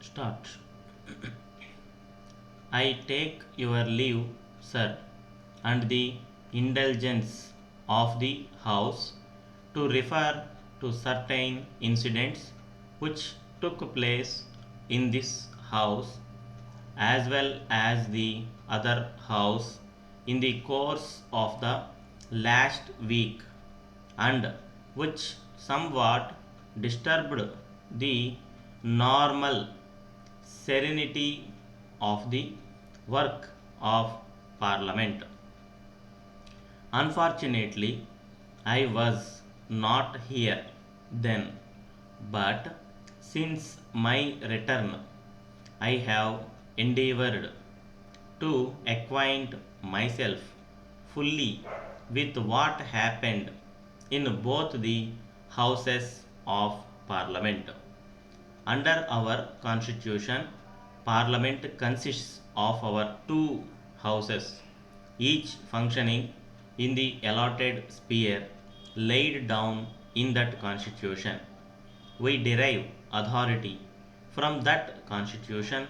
Start. I take your leave, sir, and the indulgence of the House to refer to certain incidents which took place in this House as well as the other House in the course of the last week, and which somewhat disturbed the normal serenity of the work of Parliament. Unfortunately, I was not here then, but since my return, I have endeavored to acquaint myself fully with what happened in both the houses of Parliament. Under our constitution, Parliament consists of our two houses, each functioning in the allotted sphere laid down in that constitution. We derive authority from that constitution.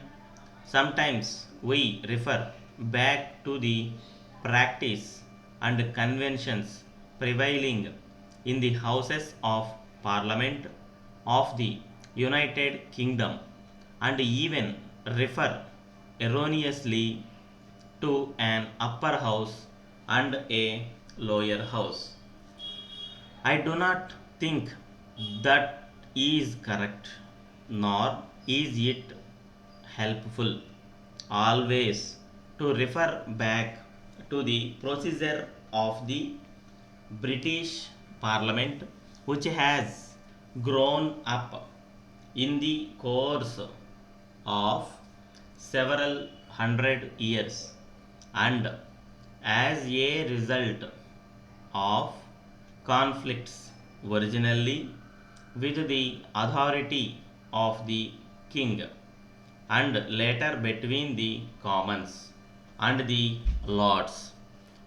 Sometimes we refer back to the practice and conventions prevailing in the Houses of Parliament of the United Kingdom, and even refer erroneously to an upper house and a lower house. I do not think that is correct, nor is it helpful always to refer back to the procedure of the British Parliament, which has grown up in the course of several hundred years, and as a result of conflicts originally with the authority of the king, and later between the commons and the lords.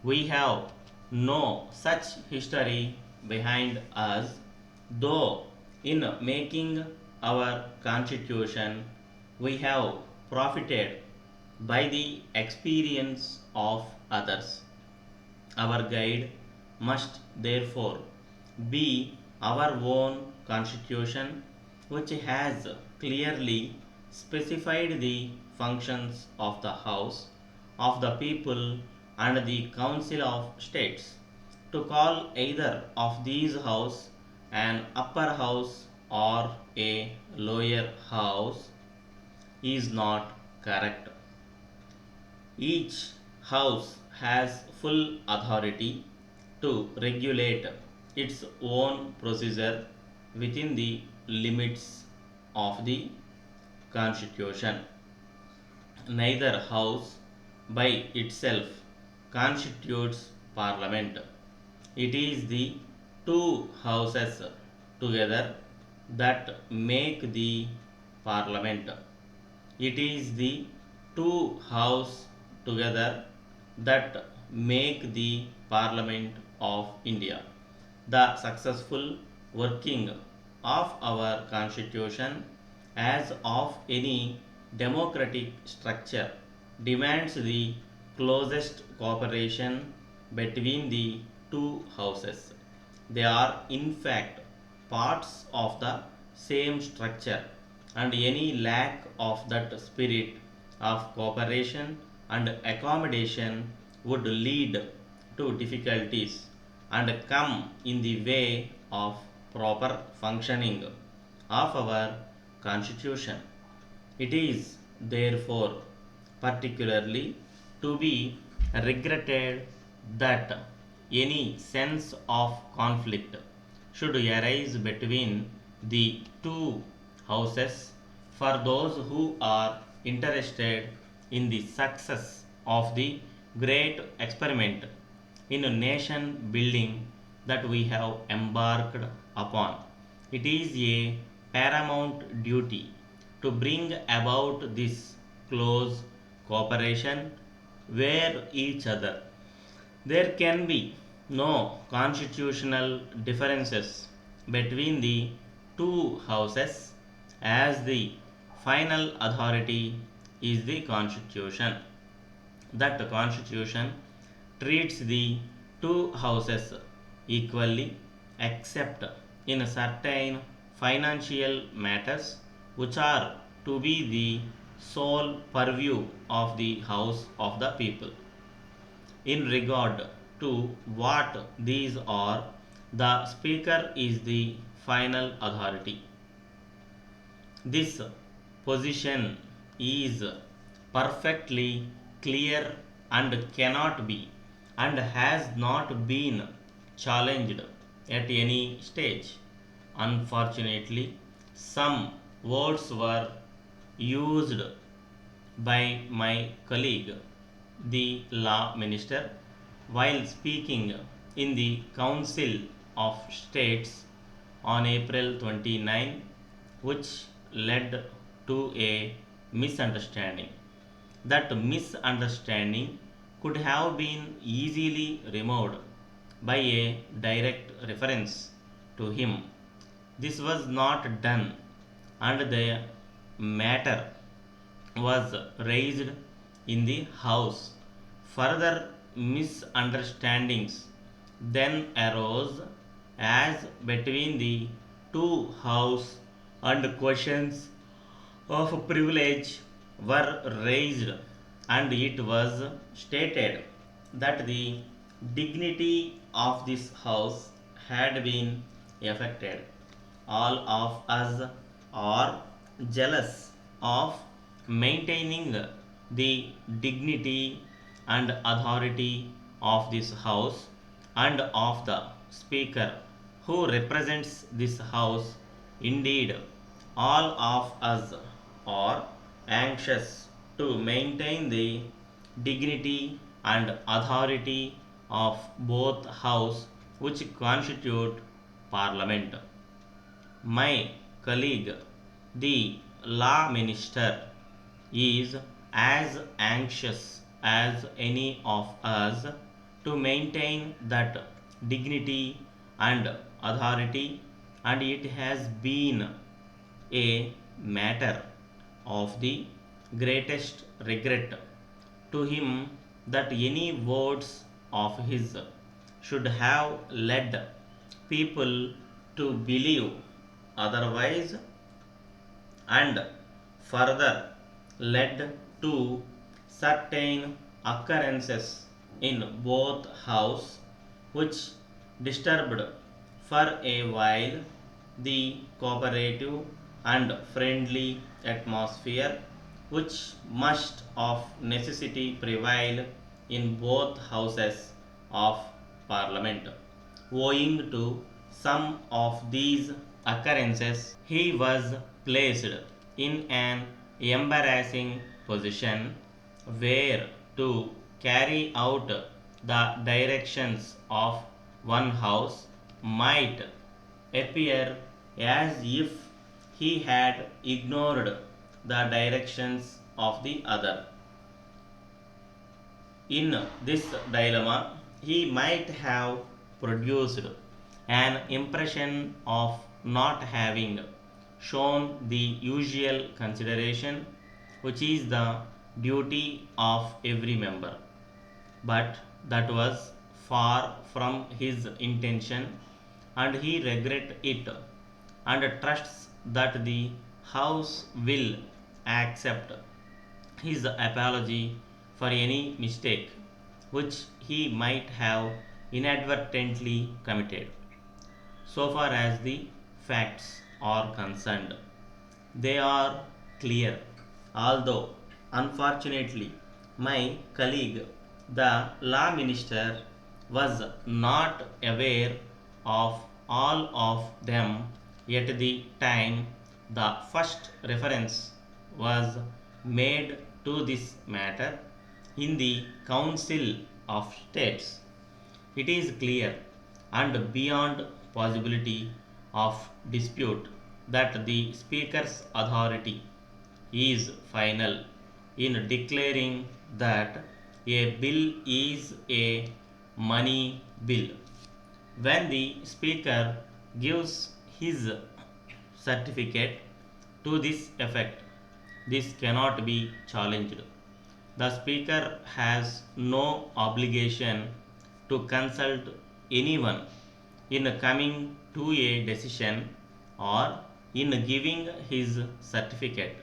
We have no such history behind us, though in making our constitution we have profited by the experience of others. Our guide must therefore be our own constitution, which has clearly specified the functions of the House of the People and the Council of States. To call either of these house an upper house or a lower house is not correct. Each house has full authority to regulate its own procedure within the limits of the constitution. Neither house by itself constitutes parliament. It is the two houses together that make the parliament. It is the two house together that make the Parliament of India. The successful working of our constitution, as of any democratic structure, demands the closest cooperation between the two houses. They are in fact parts of the same structure, and any lack of that spirit of cooperation and accommodation would lead to difficulties and come in the way of proper functioning of our constitution. It is therefore particularly to be regretted that any sense of conflict should arise between the two houses for those who are interested in the success of the great experiment in nation building that we have embarked upon. It is a paramount duty to bring about this close cooperation where each other. There can be no constitutional differences between the two houses, as the final authority is the constitution. That constitution treats the two houses equally except in certain financial matters which are to be the sole purview of the house of the people. In regard to what these are, the speaker is the final authority. This position is perfectly clear and cannot be and has not been challenged at any stage. Unfortunately, some words were used by my colleague, the law minister, while speaking in the Council of States on April 29, which led to a misunderstanding. That misunderstanding could have been easily removed by a direct reference to him. This was not done, and the matter was raised in the House. Further misunderstandings then arose as between the two House and questions of privilege were raised, and it was stated that the dignity of this House had been affected. All of us are jealous of maintaining the dignity and authority of this House and of the Speaker who represents this House. Indeed, all of us are anxious to maintain the dignity and authority of both House which constitute Parliament. My colleague, the law minister, is as anxious as any of us to maintain that dignity and authority, and it has been a matter of the greatest regret to him that any words of his should have led people to believe otherwise, and further led to certain occurrences in both house which disturbed for a while the cooperative and friendly atmosphere which must of necessity prevail in both houses of parliament. Owing to some of these occurrences, he was placed in an embarrassing position where to carry out the directions of one house might appear as if he had ignored the directions of the other. In this dilemma, he might have produced an impression of not having shown the usual consideration, which is the duty of every member. But that was far from his intention, and he regrets it and trusts that the House will accept his apology for any mistake which he might have inadvertently committed. So far as the facts are concerned, they are clear. Although, unfortunately, my colleague, the law minister, was not aware of all of them at the time the first reference was made to this matter in the Council of States. It is clear and beyond possibility of dispute that the Speaker's authority is final in declaring that a bill is a money bill. When the Speaker gives his certificate to this effect, this cannot be challenged. The speaker has no obligation to consult anyone in coming to a decision or in giving his certificate,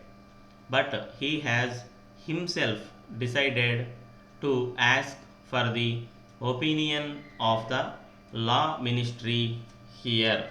but he has himself decided to ask for the opinion of the law ministry here.